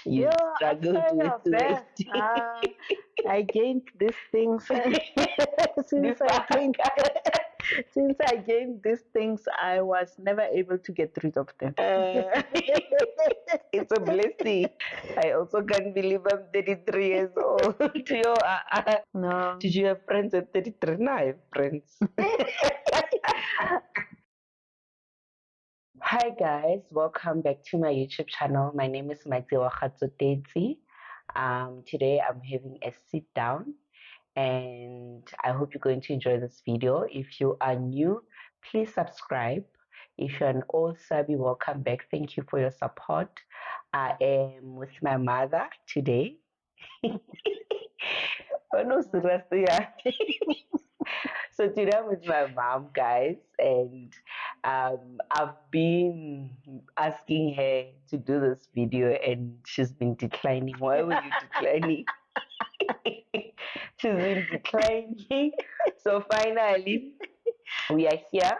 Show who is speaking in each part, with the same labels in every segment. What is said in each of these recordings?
Speaker 1: You
Speaker 2: I
Speaker 1: struggled
Speaker 2: try
Speaker 1: with
Speaker 2: your best.
Speaker 1: weight.
Speaker 2: I gained these things since I gained since I gained these things. I was never able to get rid of them.
Speaker 1: It's a blessing. I also can't believe I'm 33 years old.
Speaker 2: No.
Speaker 1: Did you have friends at 33? No, I have friends. Hi guys, welcome back to my YouTube channel. My name is Matiwa Khatsotezi. Today I'm having a sit down and I hope you're going to enjoy this video. If you are new, please subscribe. If you're an old subby, welcome back. Thank you for your support. I am with my mother today. Oh no, seriously, yeah. So today I'm with my mom, guys, and I've been asking her to do this video, and she's been declining. Why were you declining? She's been declining. So finally, we are here,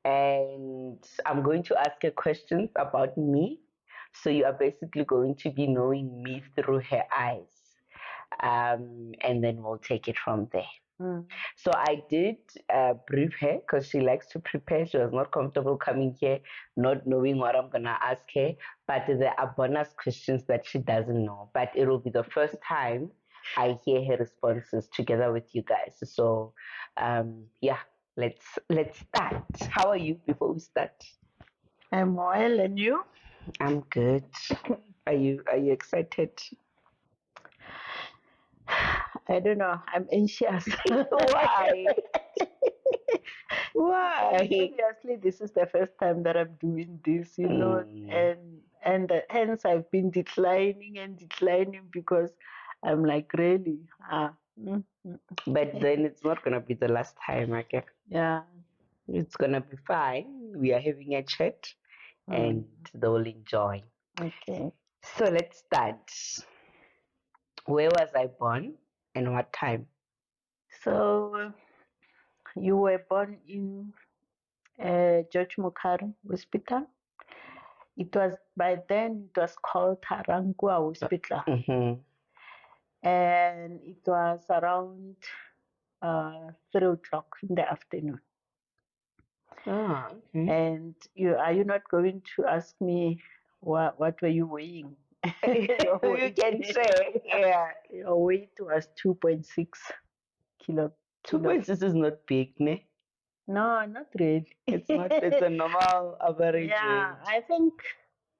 Speaker 1: and I'm going to ask her questions about me. So you are basically going to be knowing me through her eyes. And then we'll take it from there. So I did brief her because she likes to prepare. She was not comfortable coming here, not knowing what I'm going to ask her. But there are bonus questions that she doesn't know. But it will be the first time I hear her responses together with you guys. So, yeah, let's start. How are you before we start?
Speaker 2: I'm well, and you?
Speaker 1: I'm good. Are you excited?
Speaker 2: I don't know. I'm anxious.
Speaker 1: Why? Why?
Speaker 2: Obviously, this is the first time that I'm doing this,
Speaker 1: Mm.
Speaker 2: and hence I've been declining and declining because I'm like, really,
Speaker 1: But then it's not gonna be the last time, okay?
Speaker 2: yeah.
Speaker 1: It's gonna be fine. We are having a chat and
Speaker 2: Mm,
Speaker 1: they'll enjoy.
Speaker 2: okay.
Speaker 1: So let's start. Where was I born and what time?
Speaker 2: So you were born in George Mukhari Hospital. It was by then it was called Tarangua Hospital,
Speaker 1: Mm-hmm.
Speaker 2: and it was around 3 o'clock in the afternoon.
Speaker 1: Oh, okay.
Speaker 2: And you not going to ask me what were you weighing? your
Speaker 1: You
Speaker 2: weight,
Speaker 1: can say, yeah.
Speaker 2: your weight was 2.6 kilos.
Speaker 1: 2.6 is not big, ne?
Speaker 2: No, not really.
Speaker 1: It's not, it's a normal average
Speaker 2: Yeah,
Speaker 1: weight.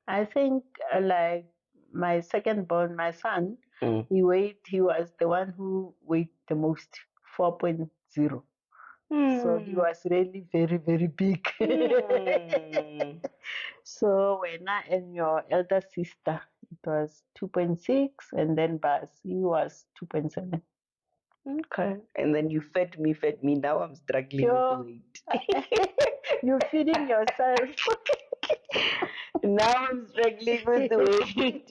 Speaker 2: I think like my second born, my son,
Speaker 1: Mm.
Speaker 2: he was the one who weighed the most, 4.0. So he
Speaker 1: Mm.
Speaker 2: was really very, very big.
Speaker 1: Mm.
Speaker 2: So when I and your elder sister, it was 2.6, and then Bas, he was 2.7.
Speaker 1: Okay. And then you fed me. Now I'm struggling with
Speaker 2: Yo,
Speaker 1: weight.
Speaker 2: you're feeding yourself.
Speaker 1: Now I'm struggling with weight.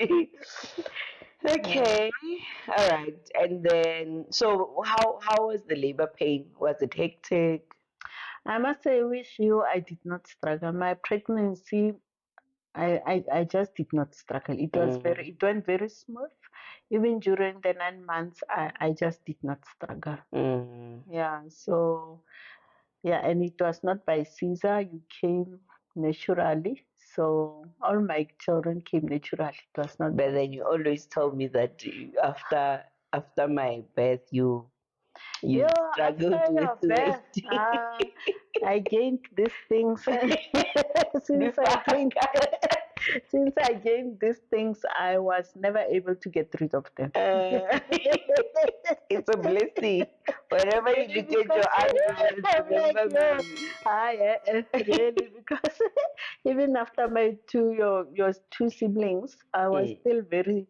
Speaker 2: Yeah.
Speaker 1: Okay. All right. And then, so how was the labor pain? Was it hectic?
Speaker 2: I must say, wish you I did not struggle. My pregnancy, I just did not struggle.
Speaker 1: Mm,
Speaker 2: It went very smooth. Even during the 9 months, I just did not struggle.
Speaker 1: mm.
Speaker 2: Yeah, so yeah, and it was not by Caesar, you came naturally. So all my children came naturally. It was not
Speaker 1: But
Speaker 2: by
Speaker 1: then you
Speaker 2: Caesar.
Speaker 1: always told me that after my birth you
Speaker 2: Yeah, I
Speaker 1: struggled
Speaker 2: try
Speaker 1: with
Speaker 2: your best.
Speaker 1: weight.
Speaker 2: I gained these things since I
Speaker 1: Before.
Speaker 2: gained since I gained these things. I was never able to get rid of them.
Speaker 1: It's a blessing. Whenever you
Speaker 2: Really,
Speaker 1: look at
Speaker 2: because
Speaker 1: your eyes,
Speaker 2: I'm like,
Speaker 1: remember
Speaker 2: yo,
Speaker 1: me.
Speaker 2: really, because even after my your two siblings, I was
Speaker 1: Mm,
Speaker 2: still very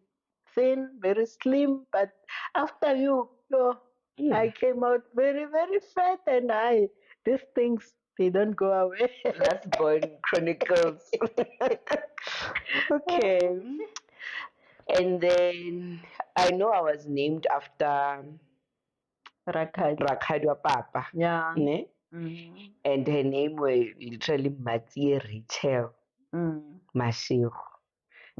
Speaker 2: thin, very slim. But after I
Speaker 1: mm.
Speaker 2: came out very, very fat, and these things they don't go away.
Speaker 1: Last born chronicles. Okay. And then I know I was named after
Speaker 2: Rakad.
Speaker 1: Rakadwa Papa.
Speaker 2: Yeah.
Speaker 1: Ne?
Speaker 2: Mm.
Speaker 1: And her name were literally Matsie Rachel
Speaker 2: Mm.
Speaker 1: Mashiro.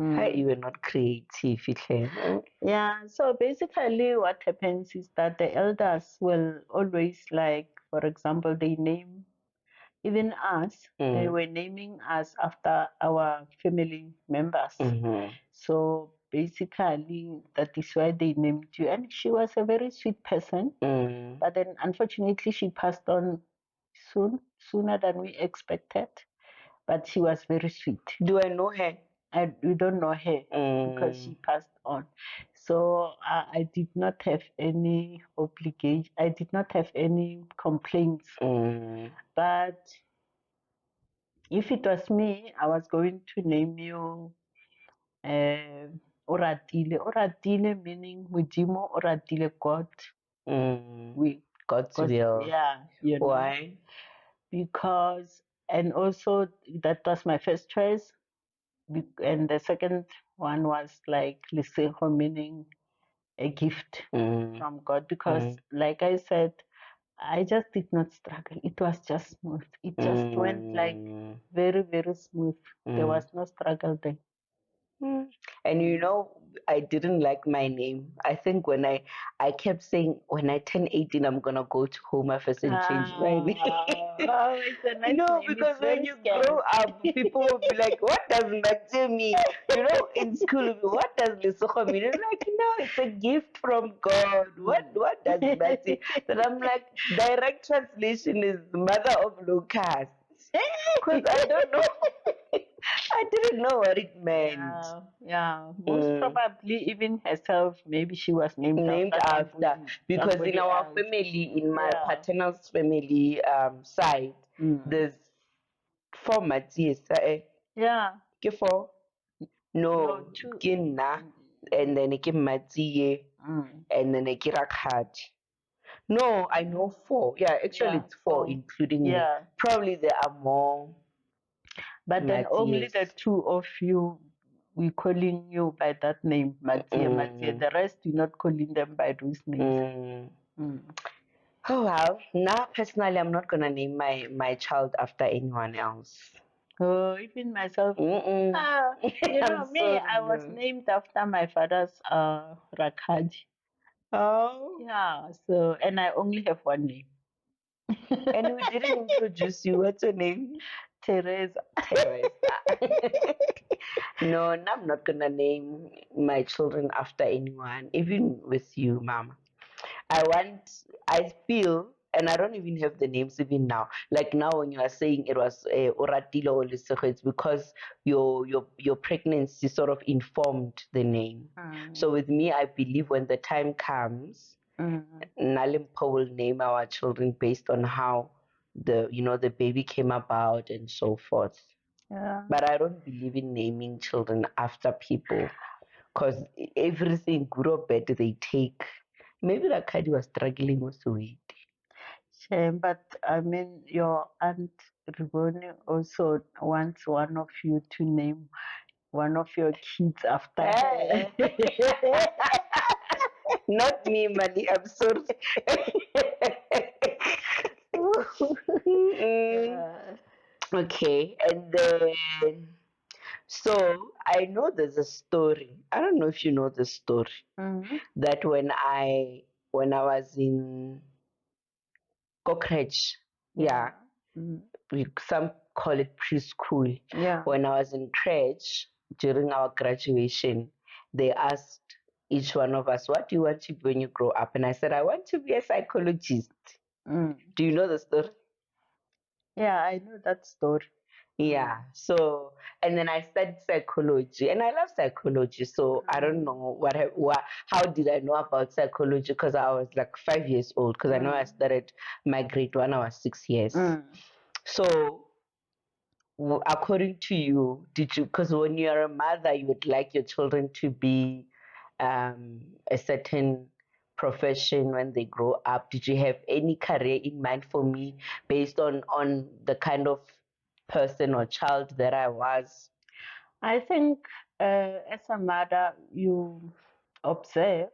Speaker 1: Hey, you
Speaker 2: Mm.
Speaker 1: were not creative, Ihle.
Speaker 2: Yeah, so basically what happens is that the elders will always like, for example, they name even us, they
Speaker 1: Mm.
Speaker 2: were naming us after our family members.
Speaker 1: Mm-hmm.
Speaker 2: So basically that is why they named you. And she was a very sweet person.
Speaker 1: Mm.
Speaker 2: But then unfortunately she passed on sooner than we expected. But she was very sweet.
Speaker 1: Do I know her?
Speaker 2: We don't know her because
Speaker 1: Mm.
Speaker 2: she passed on. So I did not have any obligation. I did not have any complaints.
Speaker 1: Mm.
Speaker 2: But if it was me, I was going to name you Oratile. Oratile meaning Mujimo Oratile God.
Speaker 1: Mm.
Speaker 2: We,
Speaker 1: God's
Speaker 2: because
Speaker 1: will.
Speaker 2: yeah,
Speaker 1: Why?
Speaker 2: because and also that was my first choice. And the second one was like Liseho, meaning a gift
Speaker 1: Mm.
Speaker 2: from God. Because,
Speaker 1: Mm.
Speaker 2: like I said, I just did not struggle. It was just smooth. It just went like
Speaker 1: Mm.
Speaker 2: very, very smooth. There
Speaker 1: Mm.
Speaker 2: was no struggle there.
Speaker 1: Mm. And you
Speaker 2: Mm.
Speaker 1: know, I didn't like my name. I think when I kept saying when I turn 18, I'm gonna go to Home Affairs and change my name.
Speaker 2: Oh, it's a nice
Speaker 1: No,
Speaker 2: name. It's
Speaker 1: because when
Speaker 2: very
Speaker 1: you
Speaker 2: scary.
Speaker 1: grow up, people will be like, "What does Mathieu mean?" You know, in school, what does Lesotho mean? I'm like, no, it's a gift from God. What does Mathieu? Then I'm like, direct translation is mother of Lucas. Because I don't know. I didn't know what it meant.
Speaker 2: Yeah, yeah. Most
Speaker 1: Mm.
Speaker 2: probably, even herself, maybe she was named
Speaker 1: Named
Speaker 2: after
Speaker 1: after,
Speaker 2: somebody,
Speaker 1: because in
Speaker 2: somebody
Speaker 1: our
Speaker 2: else.
Speaker 1: family, in my
Speaker 2: Yeah.
Speaker 1: paternal's family side,
Speaker 2: Mm.
Speaker 1: there's four Matthias.
Speaker 2: Yeah.
Speaker 1: Ke four?
Speaker 2: No,
Speaker 1: No,
Speaker 2: two.
Speaker 1: ke nna, and then ke Mathieu,
Speaker 2: Mm.
Speaker 1: and then ke Rakgadi. No, I know four. Yeah, actually
Speaker 2: Yeah.
Speaker 1: it's four,
Speaker 2: So,
Speaker 1: including me.
Speaker 2: yeah.
Speaker 1: Probably there are more
Speaker 2: But then only
Speaker 1: Matthias.
Speaker 2: the two of you, we calling you by that name, Mathieu, Mathieu.
Speaker 1: Mm,
Speaker 2: The rest, we're not calling them by those names.
Speaker 1: mm.
Speaker 2: Mm.
Speaker 1: Oh well, now personally, I'm not gonna name my child after anyone else.
Speaker 2: Oh, even myself.
Speaker 1: Mm-mm.
Speaker 2: Ah,
Speaker 1: I'm
Speaker 2: me,
Speaker 1: sorry,
Speaker 2: I was
Speaker 1: no.
Speaker 2: named after my father's Rakhaji.
Speaker 1: Oh,
Speaker 2: Yeah, so, and I only have one name.
Speaker 1: and we didn't introduce you. What's your name?
Speaker 2: Teresa.
Speaker 1: Teresa. No, and I'm not gonna name my children after anyone, even with you, Mama. I feel, and I don't even have the names even now. Like now, when you are saying it was Oratilo or Lesego, it's because your pregnancy sort of informed the name.
Speaker 2: Mm,
Speaker 1: So with me, I believe when the time comes,
Speaker 2: mm,
Speaker 1: Nalimpo will name our children based on how the baby came about and so forth.
Speaker 2: yeah.
Speaker 1: But I don't believe in naming children after people because everything, good or bad, they take. Maybe Rakadi was struggling with weight.
Speaker 2: Shame, but I mean, your aunt Riboni also wants one of you to name one of your kids after her.
Speaker 1: Eh. Not me, Mali. I'm sorry. Mm,
Speaker 2: Yeah.
Speaker 1: okay, and then so I know there's a story. I don't know if you know the story
Speaker 2: Mm-hmm.
Speaker 1: that when I was in Cockroach,
Speaker 2: Yeah.
Speaker 1: yeah,
Speaker 2: Mm.
Speaker 1: some call it preschool.
Speaker 2: Yeah.
Speaker 1: When I was in crèche during our graduation, they asked each one of us, "What do you want to be when you grow up?" And I said, "I want to be a psychologist."
Speaker 2: Mm.
Speaker 1: Do you know the story?
Speaker 2: Yeah, I know that story. Mm.
Speaker 1: Yeah. So, and then I studied psychology, and I love psychology. So I don't
Speaker 2: Mm.
Speaker 1: know how did I know about psychology? Because I was like 5 years old. Because I know I
Speaker 2: Mm.
Speaker 1: started my grade one. I was 6 years.
Speaker 2: Mm.
Speaker 1: So, according to you, did you? Because when you're a mother, you would like your children to be a certain profession when they grow up. Did you have any career in mind for me based on the kind of person or child that I was?
Speaker 2: I think as a mother, you observe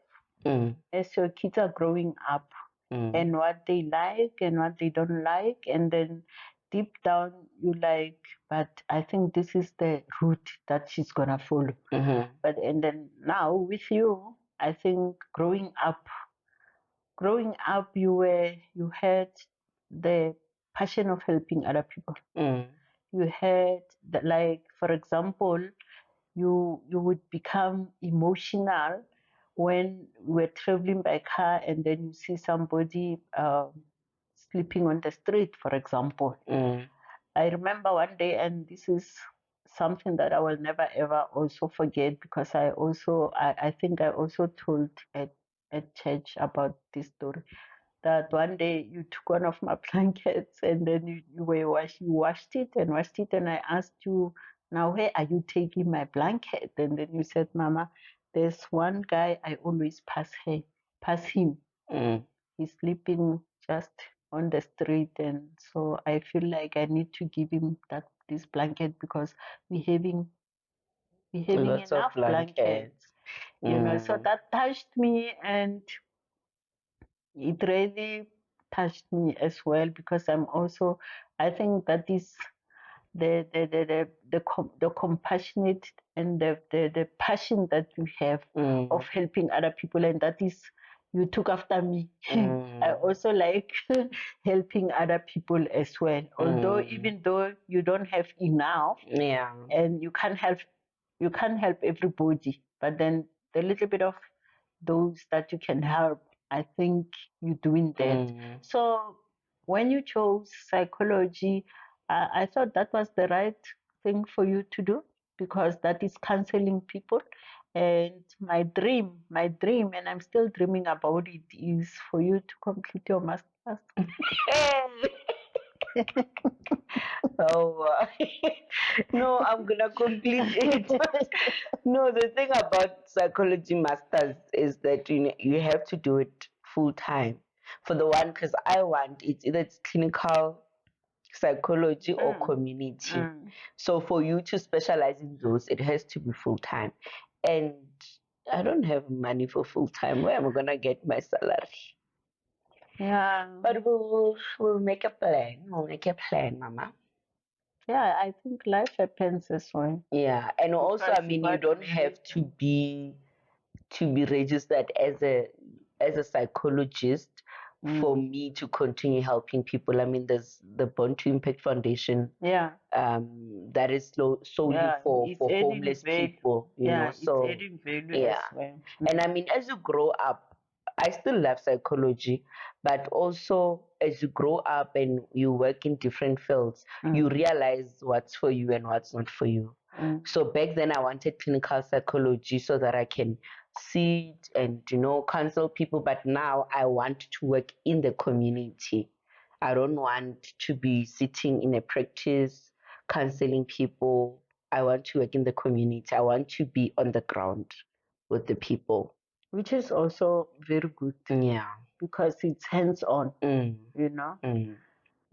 Speaker 1: Mm,
Speaker 2: as your kids are growing up
Speaker 1: mm,
Speaker 2: and what they like and what they don't like, and then deep down you like, but I think this is the route that she's gonna follow.
Speaker 1: Mm-hmm.
Speaker 2: But and then now with you, I think growing up you had the passion of helping other people.
Speaker 1: Mm.
Speaker 2: You had the, like for example, you would become emotional when we're traveling by car and then you see somebody sleeping on the street, for example.
Speaker 1: Mm.
Speaker 2: I remember one day, and this is something that I will never ever also forget, because I think I also told at church about this story, that one day you took one of my blankets and then you washed it and washed it, and I asked you, now where are you taking my blanket? And then you said, Mama, there's one guy I always pass him.
Speaker 1: Mm.
Speaker 2: He's sleeping just on the street, and so I feel like I need to give him this blanket because we having we having
Speaker 1: Lots of
Speaker 2: enough blankets,
Speaker 1: blankets.
Speaker 2: so
Speaker 1: Mm.
Speaker 2: that touched me, and it really touched me as well, because I think that is the compassionate and the passion that you have
Speaker 1: Mm.
Speaker 2: of helping other people, and that is, you took after me. I
Speaker 1: Mm.
Speaker 2: also like helping other people as well, although
Speaker 1: Mm.
Speaker 2: even though you don't have enough
Speaker 1: Yeah.
Speaker 2: and you can't help everybody, but then the little bit of those that you can help, I think you're doing that.
Speaker 1: Mm.
Speaker 2: So when you chose psychology, I thought that was the right thing for you to do, because that is counseling people. And my dream, and I'm still dreaming about it, is for you to complete your master's.
Speaker 1: Oh, no, I'm gonna complete it. No, the thing about psychology masters is that you have to do it full time. For the one, because I want it's clinical psychology or
Speaker 2: Mm,
Speaker 1: community.
Speaker 2: mm.
Speaker 1: So for you to specialize in those, it has to be full time. And I don't have money for full time. Where am I gonna get my salary?
Speaker 2: Yeah,
Speaker 1: But we'll make a plan. We'll make a plan, Mama.
Speaker 2: yeah, I think life happens this way,
Speaker 1: Yeah, and also,
Speaker 2: because
Speaker 1: I
Speaker 2: you
Speaker 1: mean, you
Speaker 2: got
Speaker 1: don't
Speaker 2: married
Speaker 1: have
Speaker 2: and
Speaker 1: to be registered as a psychologist for
Speaker 2: mm,
Speaker 1: me to continue helping people. I mean, there's the Born to Impact Foundation,
Speaker 2: yeah,
Speaker 1: that is solely
Speaker 2: yeah,
Speaker 1: for homeless people,
Speaker 2: it's
Speaker 1: so
Speaker 2: adding value as
Speaker 1: yeah.
Speaker 2: well.
Speaker 1: And I mean, as you grow up, I still love psychology, but also as you grow up and you work in different fields, you
Speaker 2: Mm,
Speaker 1: realize what's for you and what's not for you.
Speaker 2: mm.
Speaker 1: So back then I wanted clinical psychology so that I can see it and counsel people, but now I want to work in the community. I don't want to be sitting in a practice counseling people. I want to work in the community. I want to be on the ground with the people.
Speaker 2: Which is also very good,
Speaker 1: Yeah.
Speaker 2: because it's hands on,
Speaker 1: Mm.
Speaker 2: you know.
Speaker 1: Mm.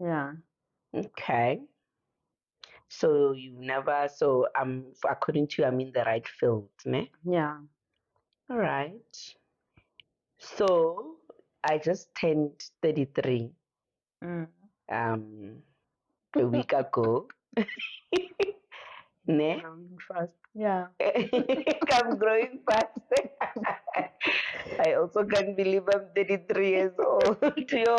Speaker 2: Yeah,
Speaker 1: Okay. So according to you, I'm in the right field, ne?
Speaker 2: yeah.
Speaker 1: All right. So I just turned 33
Speaker 2: Mm.
Speaker 1: um a week ago. Ne?
Speaker 2: Growing fast. Yeah.
Speaker 1: I'm growing fast. I also can't believe I'm 33 years old. Yo,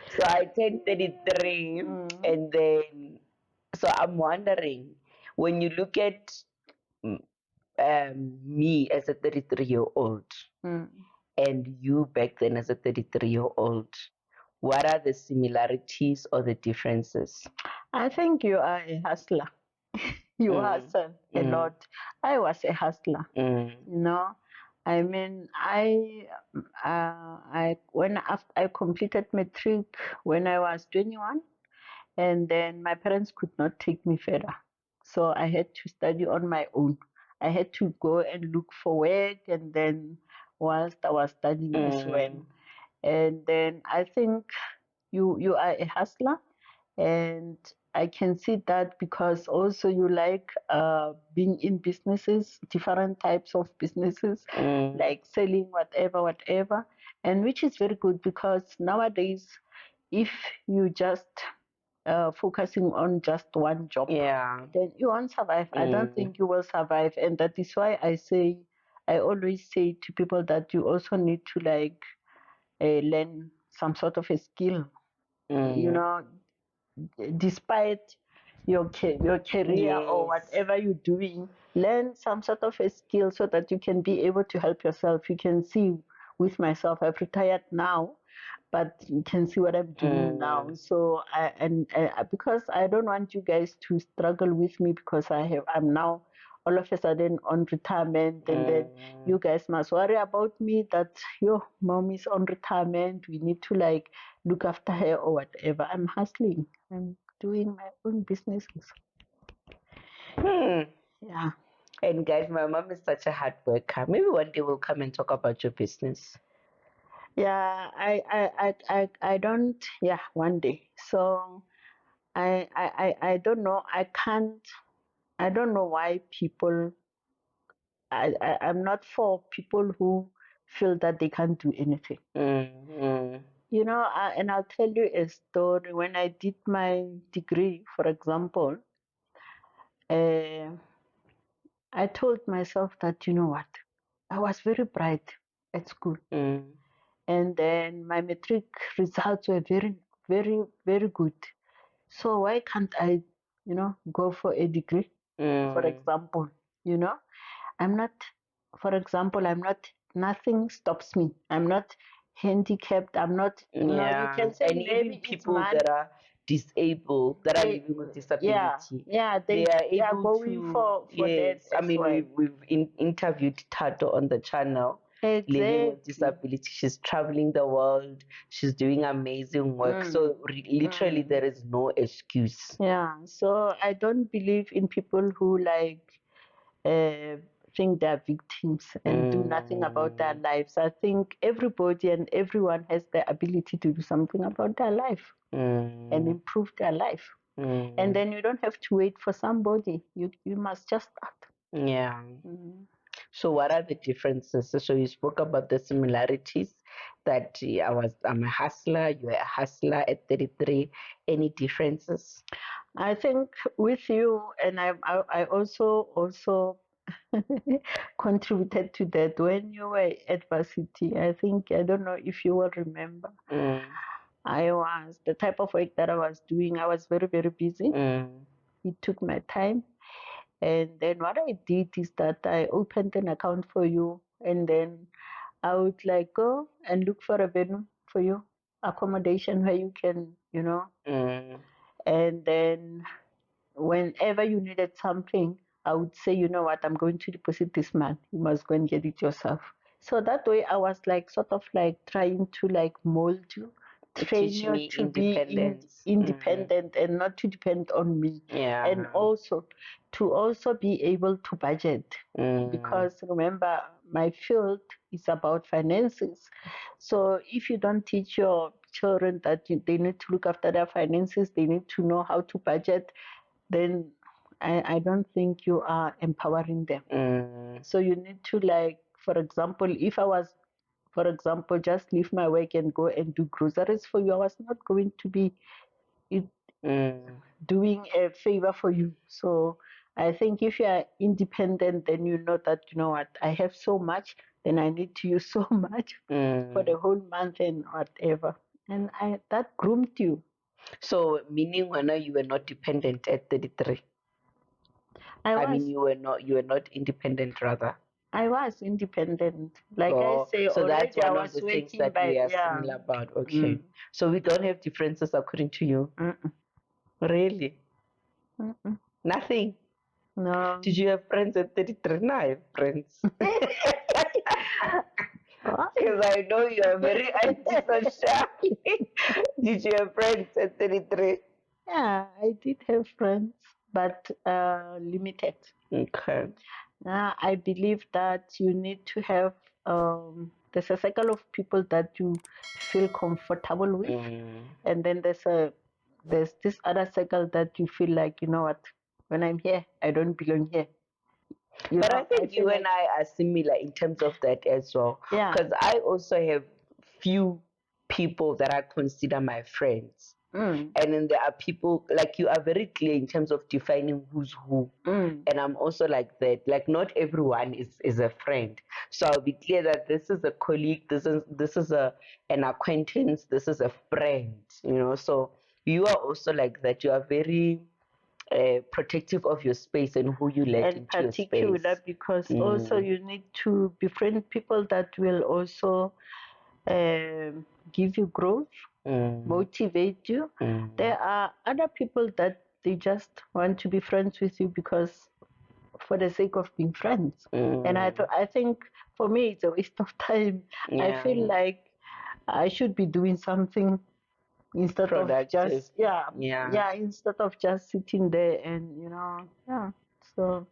Speaker 1: so I turned 33,
Speaker 2: Mm,
Speaker 1: and then so I'm wondering, when you look at mm, me as a 33-year-old
Speaker 2: mm.
Speaker 1: and you back then as a 33-year-old, what are the similarities or the differences?
Speaker 2: I think you are a hustler. You
Speaker 1: Mm,
Speaker 2: hustle a
Speaker 1: mm,
Speaker 2: lot. I was a hustler,
Speaker 1: mm,
Speaker 2: you know. I mean, I when after I completed matric when I was 21, and then my parents could not take me further, so I had to study on my own. I had to go and look for work, and then whilst I was studying as well,
Speaker 1: mm,
Speaker 2: and then I think you are a hustler, and I can see that because also you like being in businesses, different types of businesses,
Speaker 1: mm,
Speaker 2: like selling whatever, and which is very good, because nowadays, if you just focusing on just one job,
Speaker 1: Yeah.
Speaker 2: then you won't survive. I don't think you will survive. And that is why I always say to people that you also need to like learn some sort of a skill, you
Speaker 1: Mm.
Speaker 2: know, despite your career or
Speaker 1: Yes.
Speaker 2: whatever you're doing, learn some sort of a skill so that you can be able to help yourself. You can see with myself, I've retired now, but you can see what I'm doing now.
Speaker 1: Mm.
Speaker 2: So because I don't want you guys to struggle with me because I'm now all of a sudden on retirement, and then
Speaker 1: Mm.
Speaker 2: you guys must worry about me that your mom is on retirement. We need to like look after her or whatever. I'm hustling. I'm doing my own businesses.
Speaker 1: Hmm.
Speaker 2: Yeah.
Speaker 1: And guys, my mom is such a hard worker. Maybe one day we'll come and talk about your business.
Speaker 2: Yeah, I don't, yeah, one day. So I don't know. I don't know why people, I'm not for people who feel that they can't do anything.
Speaker 1: Mm.
Speaker 2: And I'll tell you a story. When I did my degree, for example, uh, I told myself that, you know what, I was very bright at school.
Speaker 1: Mm.
Speaker 2: And then my matric results were very, very, very good. So why can't I, go for a degree, for
Speaker 1: Mm.
Speaker 2: example? You know, I'm not, for example, nothing stops me. I'm not handicapped. I'm not, you
Speaker 1: Yeah,
Speaker 2: can say
Speaker 1: and even
Speaker 2: maybe it's
Speaker 1: people
Speaker 2: money.
Speaker 1: that are disabled, that are
Speaker 2: They,
Speaker 1: living with
Speaker 2: yeah,
Speaker 1: disability,
Speaker 2: yeah,
Speaker 1: they are
Speaker 2: they are
Speaker 1: able
Speaker 2: going
Speaker 1: to,
Speaker 2: for that
Speaker 1: yes, I
Speaker 2: as
Speaker 1: mean,
Speaker 2: well.
Speaker 1: we've interviewed Tato on the channel, living with
Speaker 2: Exactly.
Speaker 1: disability. She's traveling the world, she's doing amazing work.
Speaker 2: Mm,
Speaker 1: So literally,
Speaker 2: mm.
Speaker 1: there is no excuse.
Speaker 2: Yeah. So I don't believe in people who like uh, think they're victims and do nothing about their
Speaker 1: Mm,
Speaker 2: lives. I think everybody and everyone has the ability to do something about their life and
Speaker 1: mm,
Speaker 2: improve their life. And
Speaker 1: mm,
Speaker 2: then you don't have to wait for somebody. You must just start.
Speaker 1: yeah.
Speaker 2: Mm.
Speaker 1: So what are the differences? So you spoke about the similarities that I'm a hustler, you're a hustler at 33. Any differences?
Speaker 2: I think with you, and I also contributed to that when you were at varsity. I think I don't know if you will remember.
Speaker 1: Mm,
Speaker 2: I was the type of work that I was doing. I was very very busy.
Speaker 1: mm,
Speaker 2: It took my time, and then what I did is that I opened an account for you, and then I would like go and look for a venue for you, accommodation where you can,
Speaker 1: mm,
Speaker 2: and then whenever you needed something, I would say, you know what, I'm going to deposit this month. You must go and get it yourself. So that way I was like sort of like trying to like mold you, train
Speaker 1: teach
Speaker 2: you
Speaker 1: me
Speaker 2: to be
Speaker 1: independence. Mm,
Speaker 2: independent and not to depend on me. And
Speaker 1: yeah.
Speaker 2: also to also be able to budget.
Speaker 1: Mm,
Speaker 2: Because remember, my field is about finances. So if you don't teach your children that they need to look after their finances, they need to know how to budget, then I don't think you are empowering them.
Speaker 1: mm,
Speaker 2: So you need to like, for example, if I was, for example, just leave my work and go and do groceries for you, I was not going to be it,
Speaker 1: mm,
Speaker 2: doing a favor for you. So I think if you are independent, then you know that, you know what, I have so much, then I need to use so much for
Speaker 1: mm.
Speaker 2: the whole month and whatever. And that groomed you.
Speaker 1: So meaning when you were not dependent at 33.
Speaker 2: I
Speaker 1: I mean
Speaker 2: was
Speaker 1: you were not independent rather.
Speaker 2: I was independent. Like I
Speaker 1: Oh,
Speaker 2: say,
Speaker 1: so that's
Speaker 2: already I
Speaker 1: one of
Speaker 2: was
Speaker 1: the things
Speaker 2: working
Speaker 1: that we
Speaker 2: by,
Speaker 1: are
Speaker 2: yeah.
Speaker 1: similar about. Okay.
Speaker 2: Mm,
Speaker 1: So we don't have differences according to you.
Speaker 2: mm,
Speaker 1: Really?
Speaker 2: mm.
Speaker 1: Nothing.
Speaker 2: No.
Speaker 1: Did you have friends at 33? No, I have friends.
Speaker 2: What?
Speaker 1: Because I know you are very antisocial. Did you have friends at 33?
Speaker 2: Yeah, I did have friends, but limited.
Speaker 1: Okay.
Speaker 2: I believe that you need to have there's a circle of people that you feel comfortable with,
Speaker 1: Mm.
Speaker 2: and then there's this other circle that you feel like, you know what, when I'm here, I don't belong here.
Speaker 1: But I
Speaker 2: I
Speaker 1: think
Speaker 2: feel
Speaker 1: you and
Speaker 2: like,
Speaker 1: I are similar in terms of that as well.
Speaker 2: yeah.
Speaker 1: Because I also have few people that I consider my friends.
Speaker 2: Mm.
Speaker 1: And then there are people like you are very clear in terms of defining who's who.
Speaker 2: Mm.
Speaker 1: And I'm also like that. Like not everyone is a friend. So I'll be clear that this is a colleague, this is an acquaintance, this is a friend, you know. So you are also like that. You are very protective of your space and who you let
Speaker 2: And
Speaker 1: into your space.
Speaker 2: particular because also
Speaker 1: Mm,
Speaker 2: you need to befriend people that will also um, give you growth,
Speaker 1: mm,
Speaker 2: motivate you.
Speaker 1: mm,
Speaker 2: There are other people that they just want to be friends with you because for the sake of being friends. And
Speaker 1: mm.
Speaker 2: I think for me it's a waste of time. I
Speaker 1: Yeah,
Speaker 2: feel like I should be doing something instead of
Speaker 1: productive.
Speaker 2: just yeah
Speaker 1: Yeah.
Speaker 2: yeah instead of just sitting there and yeah. So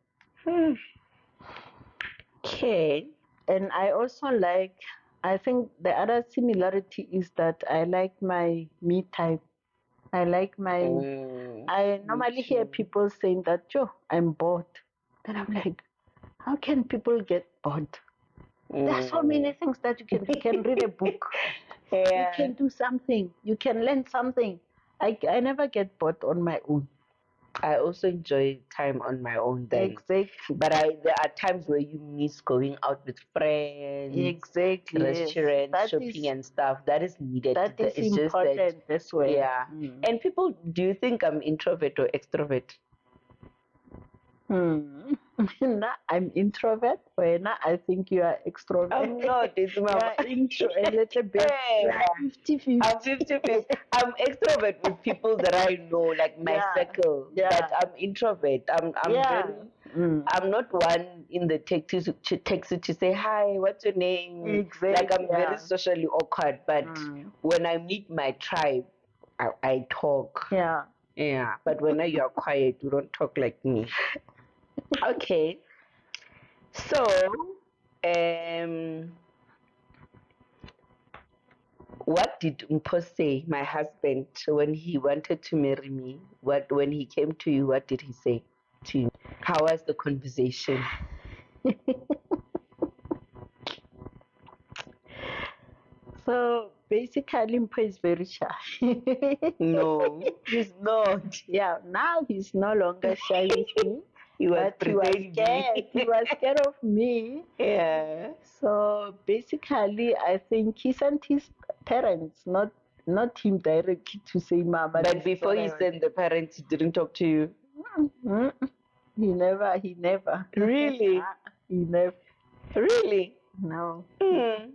Speaker 1: Okay.
Speaker 2: and I also like, I think the other similarity is that I like my me time. I like my, I
Speaker 1: Me
Speaker 2: normally hear
Speaker 1: too.
Speaker 2: people saying that, Joe, I'm bored. Then I'm like, how can people get bored? There are so
Speaker 1: Mm.
Speaker 2: many things that you can do. You can read a book, you
Speaker 1: Yeah.
Speaker 2: can do something, you can learn something. I never get bored on my own.
Speaker 1: I also enjoy time on my own then.
Speaker 2: Exactly.
Speaker 1: But there are times where you miss going out with friends,
Speaker 2: Exactly. Yes.
Speaker 1: restaurants, shopping and stuff. That is needed.
Speaker 2: That is
Speaker 1: It's just that,
Speaker 2: important as well.
Speaker 1: yeah. And people, do you think I'm introvert or extrovert?
Speaker 2: Hmm. Nah, I'm introvert. When I think you are extrovert.
Speaker 1: I'm not. It's
Speaker 2: You
Speaker 1: my.
Speaker 2: are intro a little bit. You
Speaker 1: Yeah.
Speaker 2: are 50-50.
Speaker 1: I'm 50-50. I'm extrovert with people that I know, like my
Speaker 2: Yeah.
Speaker 1: circle, but
Speaker 2: Yeah.
Speaker 1: I'm introvert. I'm
Speaker 2: Yeah.
Speaker 1: very.
Speaker 2: Mm.
Speaker 1: I'm not one in the taxi to say hi. What's your name? Like
Speaker 2: Exactly.
Speaker 1: I'm very
Speaker 2: Yeah.
Speaker 1: socially awkward, but
Speaker 2: Mm.
Speaker 1: when I meet my tribe, I talk.
Speaker 2: Yeah.
Speaker 1: Yeah, but when you're quiet, you don't talk like me. Okay, so um, what did Mpo say, my husband, when he wanted to marry me? What when he came to you? What did he say to you? How was the conversation?
Speaker 2: So basically, Mpo is very shy.
Speaker 1: No, he's not.
Speaker 2: Yeah, now he's no longer shy with me,
Speaker 1: He was
Speaker 2: but he was
Speaker 1: pretending.
Speaker 2: scared. He was scared of me.
Speaker 1: Yeah.
Speaker 2: So basically, I think he sent his parents, not him directly, to say, "Mama,
Speaker 1: But
Speaker 2: this is
Speaker 1: before
Speaker 2: what
Speaker 1: he
Speaker 2: I want."
Speaker 1: sent the parents, he didn't talk to you.
Speaker 2: Mm, he never,
Speaker 1: Really?
Speaker 2: he never.
Speaker 1: Really?
Speaker 2: No.
Speaker 1: Mm.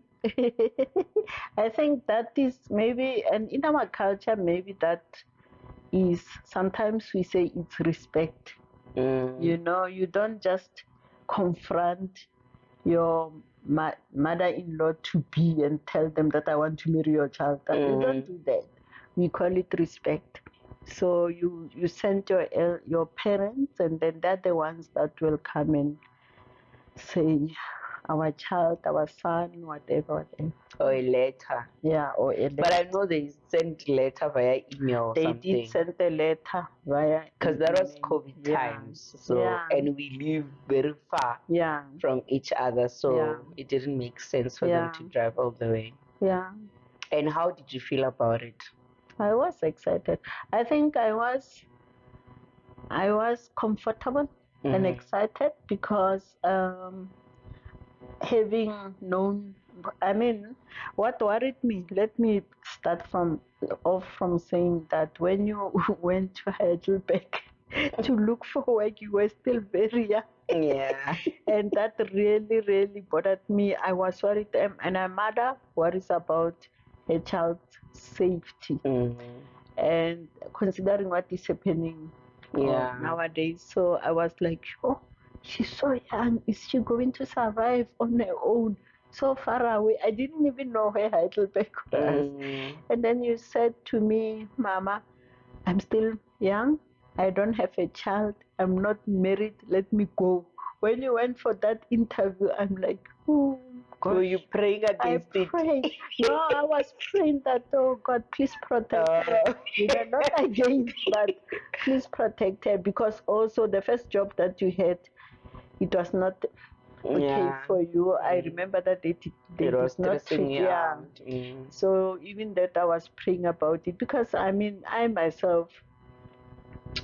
Speaker 2: I think that is maybe, and in our culture, maybe that is sometimes we say it's respect.
Speaker 1: Mm.
Speaker 2: You don't just confront your mother-in-law to be and tell them that I want to marry your child. You don't do that. We call it respect. So you send your parents, and then they're the ones that will come and say our child, our son, whatever, whatever.
Speaker 1: Or a letter.
Speaker 2: Yeah, or a
Speaker 1: But I
Speaker 2: letter.
Speaker 1: know they sent letter via email or
Speaker 2: They did
Speaker 1: something.
Speaker 2: send a letter via
Speaker 1: Because that was
Speaker 2: email.
Speaker 1: COVID
Speaker 2: Yeah,
Speaker 1: times. So,
Speaker 2: yeah,
Speaker 1: and we live very far
Speaker 2: yeah,
Speaker 1: from each other.
Speaker 2: yeah,
Speaker 1: So it didn't make sense for them
Speaker 2: yeah,
Speaker 1: to drive all the way.
Speaker 2: yeah.
Speaker 1: And how did you feel about it?
Speaker 2: I was excited. I think I was comfortable and excited because having known, I mean, what worried me, let me start from saying that when you went to Heidelberg to look for work, you were still very young.
Speaker 1: Yeah.
Speaker 2: And that really, really bothered me. I was worried, and a mother worries about her child's safety. And considering what is happening
Speaker 1: Yeah.
Speaker 2: nowadays, so I was like, oh, she's so young. Is she going to survive on her own so far away? I didn't even know where Heidelberg was. And then you said to me, Mama, I'm still young. I don't have a child. I'm not married. Let me go. When you went for that interview, I'm like, oh, gosh.
Speaker 1: Were you praying
Speaker 2: I
Speaker 1: against it?
Speaker 2: prayed. No, I was praying that, oh God, please protect her. Not against, but please protect her, because also the first job that you had, it was not okay
Speaker 1: Yeah.
Speaker 2: for you. I remember that they
Speaker 1: It was
Speaker 2: did not
Speaker 1: stressing
Speaker 2: treat,
Speaker 1: you
Speaker 2: yeah.
Speaker 1: out.
Speaker 2: So even that I was praying about it, because I mean, I myself,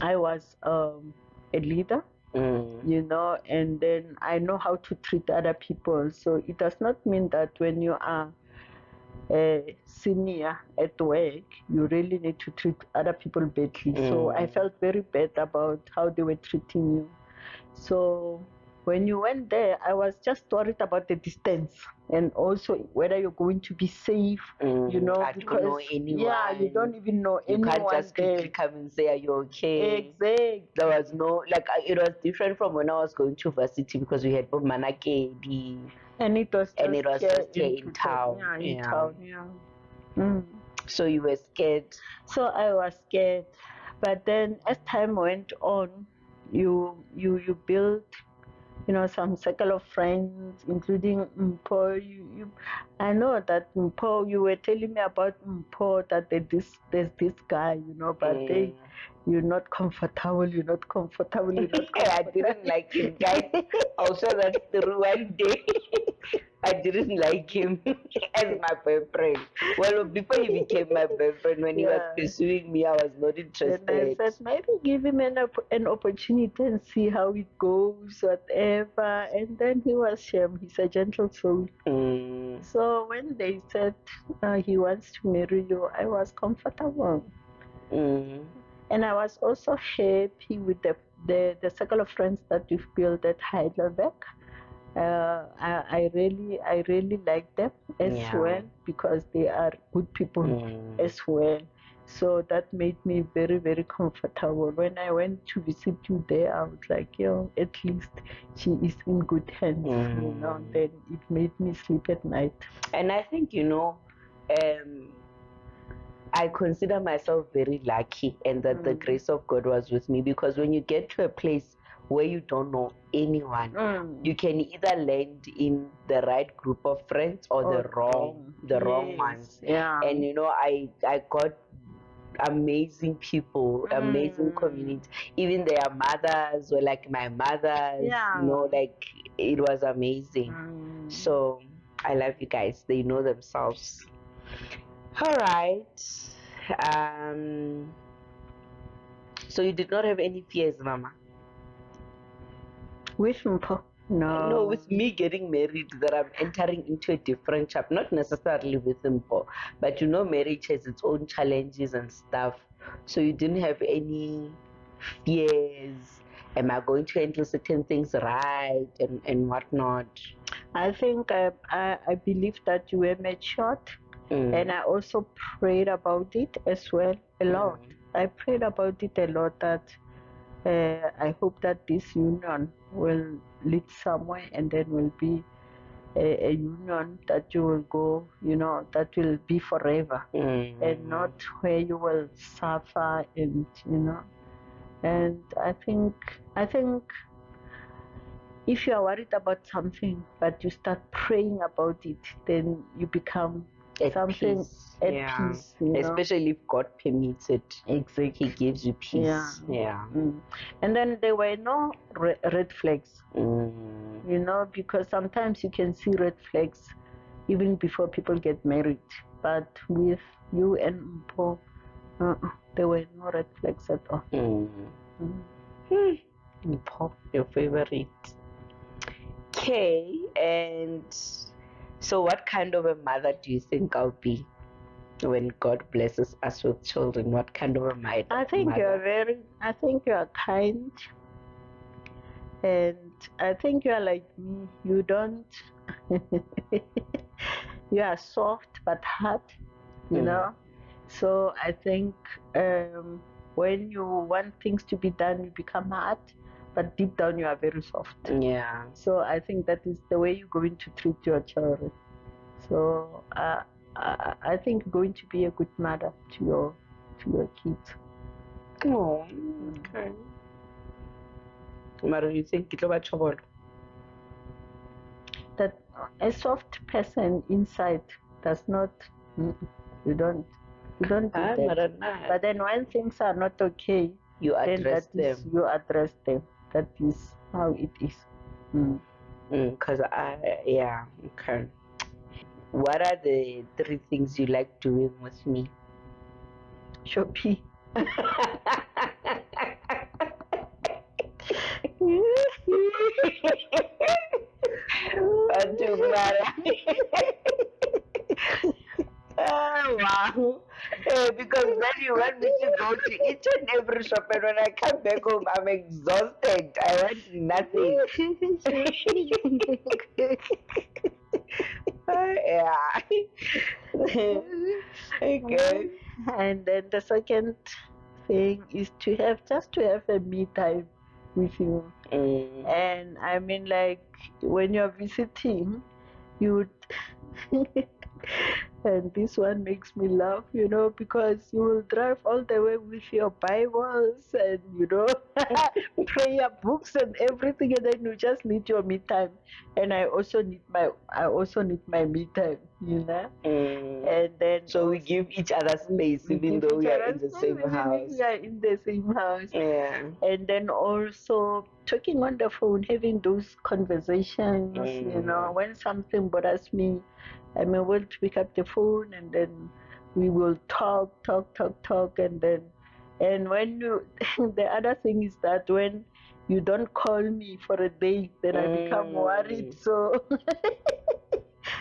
Speaker 2: I was a leader, you know, and then I know how to treat other people. So it does not mean that when you are a senior at work, you really need to treat other people badly. So I felt very bad about how they were treating you. So when you went there, I was just worried about the distance and also whether you're going to be safe, you know,
Speaker 1: I
Speaker 2: because
Speaker 1: don't know anyone.
Speaker 2: yeah, you don't even know
Speaker 1: You
Speaker 2: anyone
Speaker 1: can't just quickly
Speaker 2: there.
Speaker 1: come and say, "Are you okay?"
Speaker 2: Exactly.
Speaker 1: There was no it was different from when I was going to varsity because we had Manakedi
Speaker 2: And it was
Speaker 1: and
Speaker 2: just
Speaker 1: it was
Speaker 2: here
Speaker 1: just here in
Speaker 2: in
Speaker 1: town.
Speaker 2: yeah, in
Speaker 1: Yeah.
Speaker 2: town, yeah. Mm.
Speaker 1: So you were scared.
Speaker 2: So I was scared, but then as time went on, you build, you know, some circle of friends, including Mpo. I know that Mpo, you were telling me about Mpo, that there's this guy, you know, but you're not comfortable, you're not comfortable, you're not comfortable.
Speaker 1: I didn't like him, guys. Also, that's true. One day, I didn't like him as my boyfriend. Well, before he became my boyfriend, when he was
Speaker 2: Yeah.
Speaker 1: pursuing me, I was not
Speaker 2: Then
Speaker 1: interested.
Speaker 2: I said, maybe give him an opportunity and see how it goes, whatever. And then he was shame. He's a gentle soul. So when they said he wants to marry you, I was comfortable. And I was also happy with the circle of friends that we've built at Heidelberg. I really like them as well, because they are good people as well. So that made me very, very comfortable. When I went to visit you there, I was like, yo, at least she is in good hands, you know. Then it made me sleep at night.
Speaker 1: And I think, I consider myself very lucky, and that the grace of God was with me, because when you get to a place where you don't know anyone, you can either land in the right group of friends or the wrong ones.
Speaker 2: Yeah.
Speaker 1: And I got amazing people, amazing community. Even their mothers were like my mothers.
Speaker 2: Yeah.
Speaker 1: Like it was amazing. So I love you guys. They know themselves. All right. So you did not have any fears, Mama?
Speaker 2: With Mpo? No.
Speaker 1: No, with me getting married, that I'm entering into a different chapter. Not necessarily with Mpo, but marriage has its own challenges and stuff. So you didn't have any fears. Am I going to handle certain things right and whatnot?
Speaker 2: I think I believe that you were matured, and I also prayed about it as well a lot. I prayed about it a lot, that I hope that this union will lead somewhere, and then will be a union that you will go, that will be forever, and not where you will suffer, and and I think if you are worried about something but you start praying about it, then you become
Speaker 1: at
Speaker 2: something
Speaker 1: peace.
Speaker 2: at peace,
Speaker 1: Especially if God permits it.
Speaker 2: Exactly.
Speaker 1: He gives you peace. Yeah.
Speaker 2: And then there were no red flags, because sometimes you can see red flags even before people get married. But with you and Mpo, there were no red flags at all.
Speaker 1: Mpo, your favorite. Okay, and so what kind of a mother do you think I'll be when God blesses us with children? What kind of a mother?
Speaker 2: I think you are kind, and I think you are like me. You don't you are soft but hard, so I think when you want things to be done, you become hard, but deep down you are very soft.
Speaker 1: Yeah.
Speaker 2: So I think that is the way you're going to treat your children. So I think you're going to be a good mother to your kids.
Speaker 1: Oh, okay. Mara, you think it about trouble?
Speaker 2: That a soft person inside does not, you don't do that. But then when things are not okay,
Speaker 1: you
Speaker 2: then
Speaker 1: address them.
Speaker 2: you address them. That is how it is.
Speaker 1: Because yeah, okay. What are the three things you like doing with me?
Speaker 2: Shopee.
Speaker 1: Bantu Mara. Oh, wow. Because then you want me to go to each and every shop, and when I come back home, I'm exhausted. I want nothing. Yeah. Okay.
Speaker 2: And then the second thing is to have just to have a me time with you.
Speaker 1: Mm.
Speaker 2: And I mean, like when you're visiting, you and this one makes me laugh, because you will drive all the way with your Bibles and prayer books and everything, and then you just need your me time. And I also need my me time. And then
Speaker 1: So we give each other space,
Speaker 2: we
Speaker 1: even
Speaker 2: give
Speaker 1: though
Speaker 2: each
Speaker 1: we are
Speaker 2: other
Speaker 1: in the
Speaker 2: space
Speaker 1: same
Speaker 2: even if
Speaker 1: house.
Speaker 2: we are in the same house.
Speaker 1: Yeah.
Speaker 2: And then also talking on the phone, having those conversations, when something bothers me, I'm able to pick up the phone and then we will talk, and when you, the other thing is that when you don't call me for a day, then I become worried. So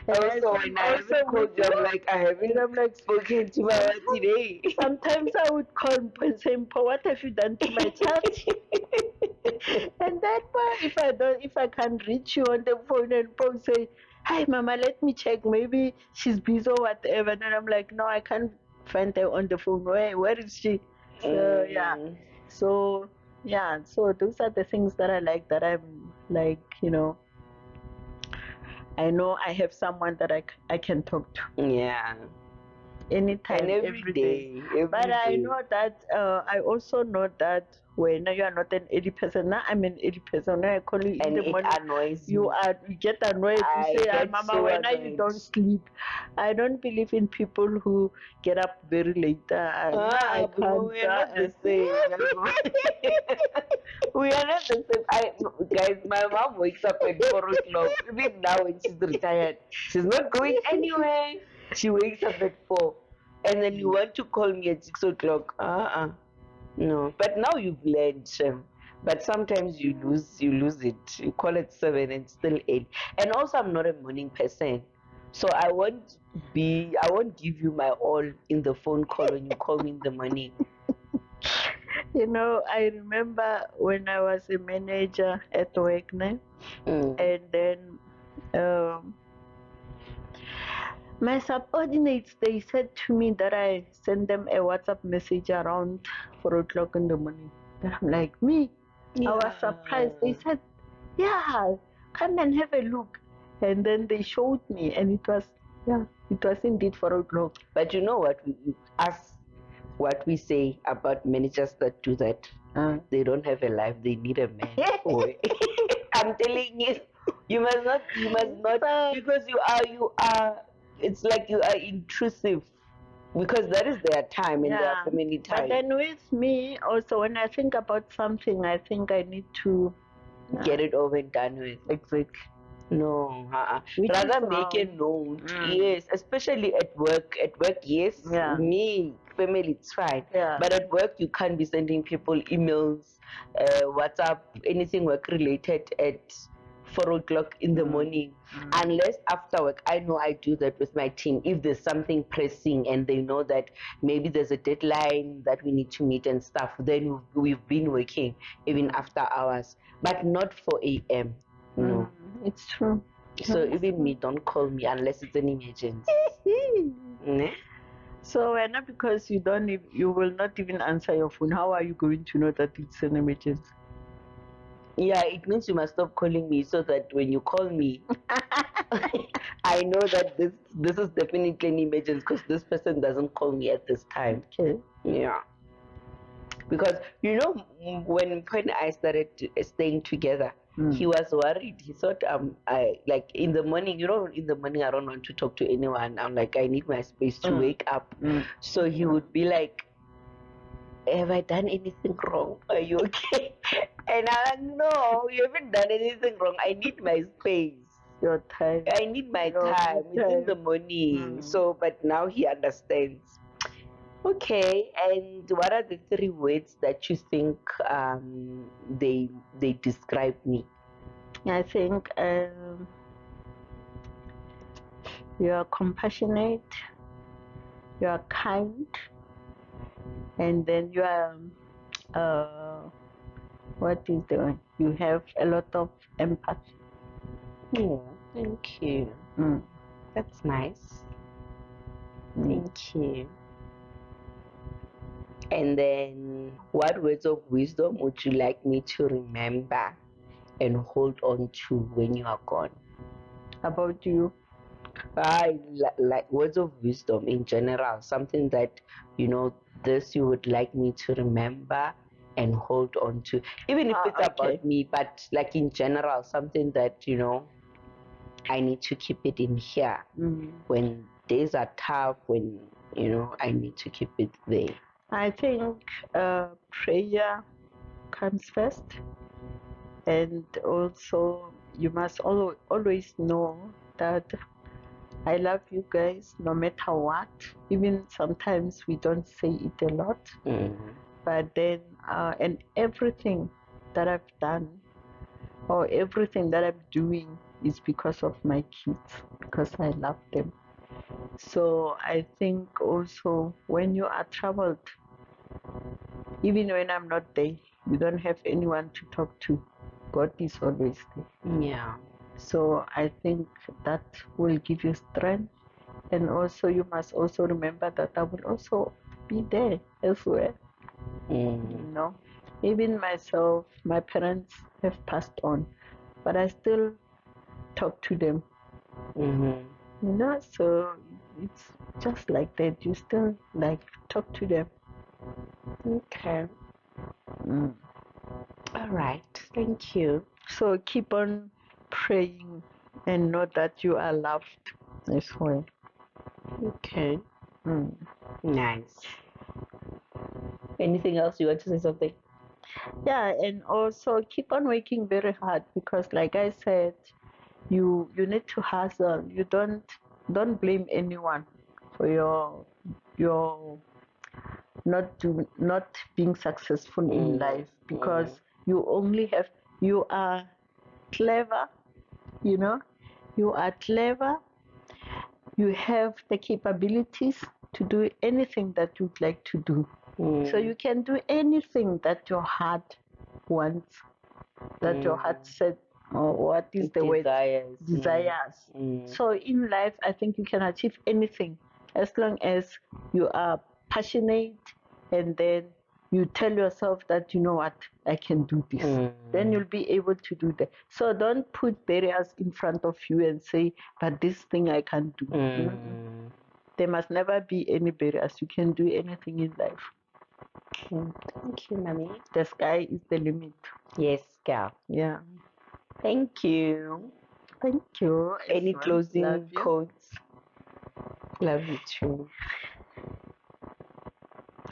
Speaker 2: and
Speaker 1: Also, when I haven't called you, I'm like, I haven't
Speaker 2: and I'm like,
Speaker 1: spoken to my today.
Speaker 2: sometimes I would call and say, "Mpo, what have you done to my child?" And then, if I can't reach you on the phone, and Paul say, "Hi, Mama, let me check. Maybe she's busy or whatever." And I'm like, "No, I can't find her on the phone. Where is she?" So yeah, so yeah, so those are the things that I like. That I'm like, I know I have someone that I can talk to.
Speaker 1: Yeah.
Speaker 2: Anytime,
Speaker 1: And every
Speaker 2: every
Speaker 1: day,
Speaker 2: day. But I
Speaker 1: day.
Speaker 2: know that I also know that when you are not an early person, now I'm an early person. Now I call you in
Speaker 1: And
Speaker 2: the
Speaker 1: it
Speaker 2: morning.
Speaker 1: annoys
Speaker 2: You
Speaker 1: me.
Speaker 2: get annoyed. You
Speaker 1: I
Speaker 2: say,
Speaker 1: get
Speaker 2: Mama,
Speaker 1: so
Speaker 2: when are you
Speaker 1: annoyed.
Speaker 2: don't sleep? I don't believe in people who get up very late. I
Speaker 1: Bro,
Speaker 2: can't.
Speaker 1: we are not the same. We are not the same. Guys, my mom wakes up at 4 o'clock. Even now, when she's retired, she's not going anywhere. She wakes up at 4, and then you want to call me at 6 o'clock. No. But now you've learned, Shem. But sometimes you lose it. You call it 7 and still 8. And also, I'm not a morning person, so I won't give you my all in the phone call when you call me in the morning.
Speaker 2: I remember when I was a manager at work, né? And then um, my subordinates, they said to me that I send them a WhatsApp message around 4 o'clock in the morning. And I'm like, me? I was surprised. They said, yeah, come and have a look. And then they showed me, and it was indeed 4 o'clock.
Speaker 1: But you know what we say about managers that do that? They don't have a life. They need a man. I'm telling you, you must not, because you are. It's like you are intrusive, because that is their time and their family time.
Speaker 2: But then with me, also, when I think about something, I think I need to
Speaker 1: get it over and done with.
Speaker 2: Exactly.
Speaker 1: No,
Speaker 2: Which
Speaker 1: rather
Speaker 2: is
Speaker 1: make a
Speaker 2: wrong.
Speaker 1: note. Yes, especially at work. At work, yes, me, family, it's fine.
Speaker 2: Yeah.
Speaker 1: But at work, you can't be sending people emails, WhatsApp, anything work related at 4 o'clock in the morning, unless after work. I know I do that with my team. If there's something pressing and they know that maybe there's a deadline that we need to meet and stuff, then we've been working even after hours, but not 4 a.m. No.
Speaker 2: It's true.
Speaker 1: So even me, don't call me unless it's an emergency.
Speaker 2: So not because you will not even answer your phone, how are you going to know that it's an emergency?
Speaker 1: Yeah, it means you must stop calling me, so that when you call me, I know that this is definitely an emergency, because this person doesn't call me at this time.
Speaker 2: Okay.
Speaker 1: Yeah. Because when I started staying together, he was worried. He thought I like in the morning. In the morning I don't want to talk to anyone. I'm like, I need my space to wake up. So he would be like, have I done anything wrong? Are you okay? And I'm like, no, you haven't done anything wrong. I need my space.
Speaker 2: Your time.
Speaker 1: I need my
Speaker 2: Your
Speaker 1: time.
Speaker 2: me
Speaker 1: It's in the
Speaker 2: time.
Speaker 1: morning. So, but now he understands. Okay, and what are the three words that you think they describe me?
Speaker 2: I think you are compassionate, you are kind, and then you are what is the one? You have a lot of empathy.
Speaker 1: Oh, thank you.
Speaker 2: Mm.
Speaker 1: That's nice. Thank you. And then, what words of wisdom would you like me to remember and hold on to when you are gone?
Speaker 2: About you?
Speaker 1: I like words of wisdom in general, something that this you would like me to remember and hold on to, even if it's
Speaker 2: Okay.
Speaker 1: about me, but like in general, something that I need to keep it in here when days are tough, when I need to keep it there.
Speaker 2: I think prayer comes first, and also you must always know that I love you guys no matter what. Even sometimes we don't say it a lot, but then and everything that I've done or everything that I'm doing is because of my kids, because I love them. So I think also when you are troubled, even when I'm not there, you don't have anyone to talk to. God is always there.
Speaker 1: Yeah.
Speaker 2: So I think that will give you strength. And also you must also remember that I will also be there as well. Even myself, my parents have passed on, but I still talk to them. So it's just like that. You still like talk to them.
Speaker 1: Okay. All right. Thank you.
Speaker 2: So keep on praying and know that you are loved as well.
Speaker 1: Okay. Nice. Anything else you want to say something?
Speaker 2: Yeah, and also keep on working very hard because, like I said, you need to hustle. You don't blame anyone for your not being successful in life, because you are clever, you are clever, you have the capabilities to do anything that you'd like to do. So you can do anything that your heart wants, that your heart said, or what is the word? Desires. So in life, I think you can achieve anything as long as you are passionate, and then you tell yourself that, you know what, I can do this. Then you'll be able to do that. So don't put barriers in front of you and say, but this thing I can't do. There must never be any barriers. You can do anything in life.
Speaker 1: Thank you, Mommy.
Speaker 2: The sky is the limit.
Speaker 1: Yes, girl.
Speaker 2: Yeah.
Speaker 1: Thank you.
Speaker 2: Thank you.
Speaker 1: Any closing quotes? Love you too.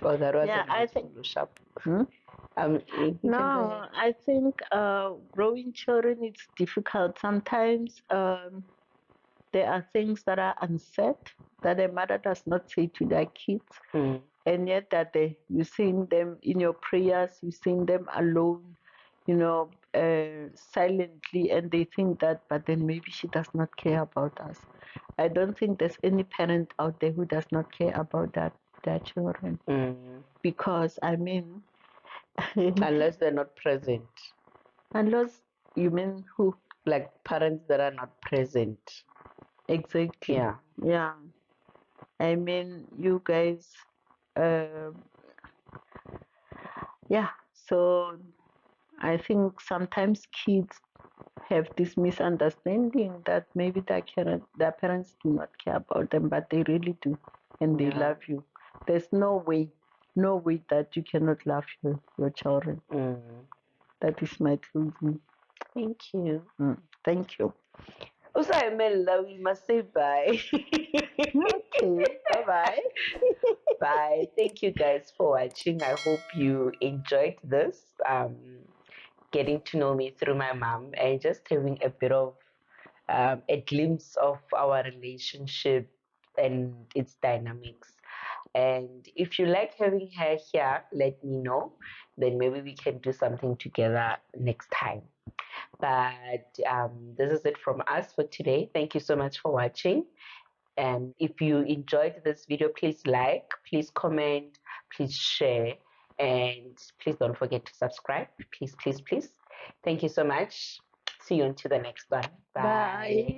Speaker 1: Oh, that was
Speaker 2: I think.
Speaker 1: sharp.
Speaker 2: No, I think growing children is difficult. Sometimes there are things that are unsaid that a mother does not say to their kids, and yet that you sing them in your prayers, you sing them alone, silently, and they think that, but then maybe she does not care about us. I don't think there's any parent out there who does not care about their children, because I mean,
Speaker 1: unless they're not present.
Speaker 2: Unless you mean who?
Speaker 1: Like parents that are not present.
Speaker 2: Exactly. Yeah. I mean, you guys. Yeah. So I think sometimes kids have this misunderstanding that maybe their parents do not care about them, but they really do, and they love you. There's no way that you cannot love your children. That is my closing.
Speaker 1: Thank you.
Speaker 2: Thank you.
Speaker 1: Also, I love you. Must say bye.
Speaker 2: Okay. Bye bye.
Speaker 1: Bye. Thank you guys for watching. I hope you enjoyed this. Getting to know me through my mom and just having a bit of a glimpse of our relationship and its dynamics. And if you like having her here, let me know. Then maybe we can do something together next time. But this is it from us for today. Thank you so much for watching. And if you enjoyed this video, please like, please comment, please share, and please don't forget to subscribe. Please, please, please. Thank you so much. See you until the next one. Bye.
Speaker 2: Bye.